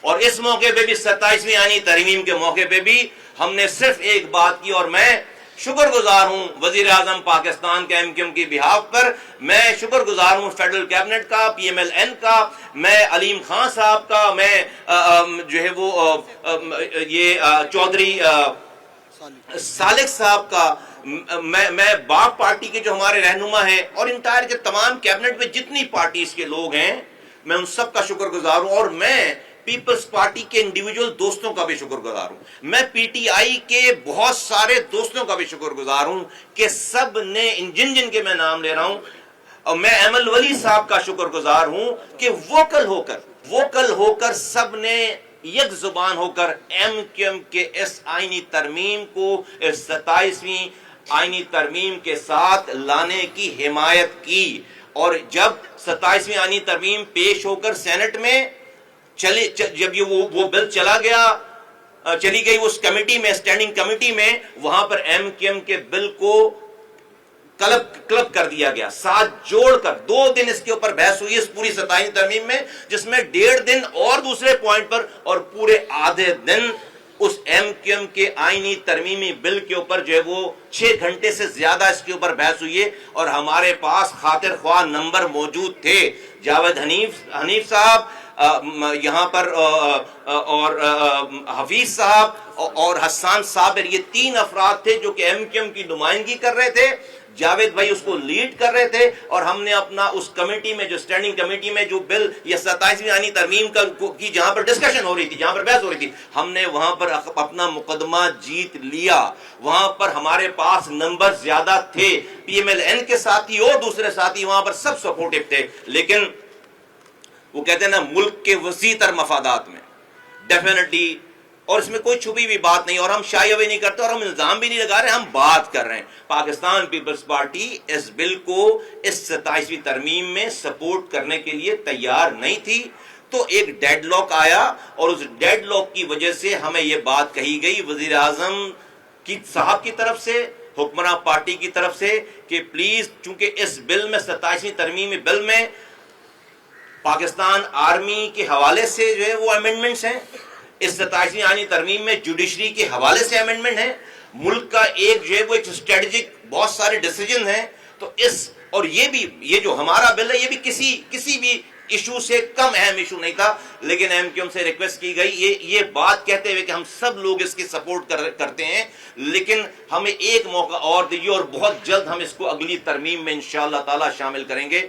اور اس موقع پہ بھی 27ویں آئینی ترمیم کے موقع پہ بھی ہم نے صرف ایک بات کی، اور میں شکر گزار ہوں وزیر اعظم پاکستان کے ایم کیو ایم کی بہاف پر، میں شکر گزار ہوں فیڈرل کیبنٹ کا، پی ایم ایل این کا، میں علیم خان صاحب کا، میں جو ہے وہ یہ چودھری سالک صاحب کا، میں باپ پارٹی کے جو ہمارے رہنما ہیں، اور انٹائر کے تمام کیبنٹ میں جتنی پارٹیز کے لوگ ہیں، میں ان سب کا شکر گزار ہوں، اور میں پیپلز پارٹی کے انڈیویجول دوستوں کا بھی شکر گزار ہوں، میں پی ٹی آئی کے بہت سارے دوستوں کا بھی شکر گزار ہوں کہ سب نے جن کے میں نام لے رہا ہوں، اور میں ایمل ولی صاحب کا شکر گزار ہوں کہ ووکل ہو کر سب نے یک زبان ہو کر ایم کیو ایم کے اس آئینی ترمیم کو اس 27ویں آئینی ترمیم کے ساتھ لانے کی حمایت کی۔ اور جب 27ویں آئینی ترمیم پیش ہو کر سینٹ میں جب وہ بل چلی گئی اس کمیٹی میں، اسٹینڈنگ کمیٹی میں، وہاں پر ایم کیو ایم کے بل کو کلب کر دیا گیا، ساتھ جوڑ کر 2 دن اس کے اوپر بحث ہوئی اس پوری 27ویں ترمیم میں، جس میں 1.5 دن اور دوسرے پوائنٹ پر، اور پورے آدھے دن اس ایم کیو ایم کے آئینی ترمیمی بل کے اوپر جو ہے وہ 6 گھنٹے سے زیادہ اس کے اوپر بحث ہوئی ہے، اور ہمارے پاس خاطر خواہ نمبر موجود تھے۔ جاوید حنیف صاحب یہاں پر اور حفیظ صاحب اور حسان صابر، یہ 3 افراد تھے جو کہ ایم کیو ایم کی نمائندگی کر رہے تھے، جاوید بھائی اس کو لیڈ کر رہے تھے، اور ہم نے اپنا اس کمیٹی میں جو اسٹینڈنگ کمیٹی میں جو بل یا 27ویں آئینی ترمیم کی جہاں پر ڈسکشن ہو رہی تھی، جہاں پر بحث ہو رہی تھی، ہم نے وہاں پر اپنا مقدمہ جیت لیا۔ وہاں پر ہمارے پاس نمبر زیادہ تھے، پی ایم ایل این کے ساتھی اور دوسرے ساتھی وہاں پر سب سپورٹیو تھے، لیکن وہ کہتے ہیں نا ملک کے وسیع تر مفادات میں ڈیفینیٹلی، اور اس میں کوئی چھپی بھی بات نہیں، اور ہم شائع ہوئے نہیں کرتے، اور ہم الزام بھی نہیں لگا رہے، ہم بات کر رہے ہیں۔ پاکستان پیپلز پارٹی اس بل کو اس 27ویں ترمیم میں سپورٹ کرنے کے لیے تیار نہیں تھی، تو ایک ڈیڈ لاک آیا، اور اس ڈیڈ لاک کی وجہ سے ہمیں یہ بات کہی گئی وزیر اعظم کی صاحب کی طرف سے، حکمراں پارٹی کی طرف سے، کہ پلیز چونکہ اس بل میں 27ویں ترمیمی بل میں پاکستان آرمی کے حوالے سے جو ہے وہ امینڈمنٹس ہیں، اس 27ویں آئینی ترمیم میں جوڈیشری کے حوالے سے امینڈمنٹ ہے، ملک کا ایک جو ہے وہ ایک اسٹریٹجک بہت سارے ڈیسیجن ہیں، تو اور یہ جو ہمارا بل ہے یہ بھی کسی بھی ایشو سے کم اہم ایشو نہیں تھا، لیکن ایم کیو ایم سے ریکویسٹ کی گئی یہ بات کہتے ہوئے کہ ہم سب لوگ اس کی سپورٹ کرتے ہیں، لیکن ہمیں ایک موقع اور دیجیے، اور بہت جلد ہم اس کو اگلی ترمیم میں انشاءاللہ تعالی شامل کریں گے۔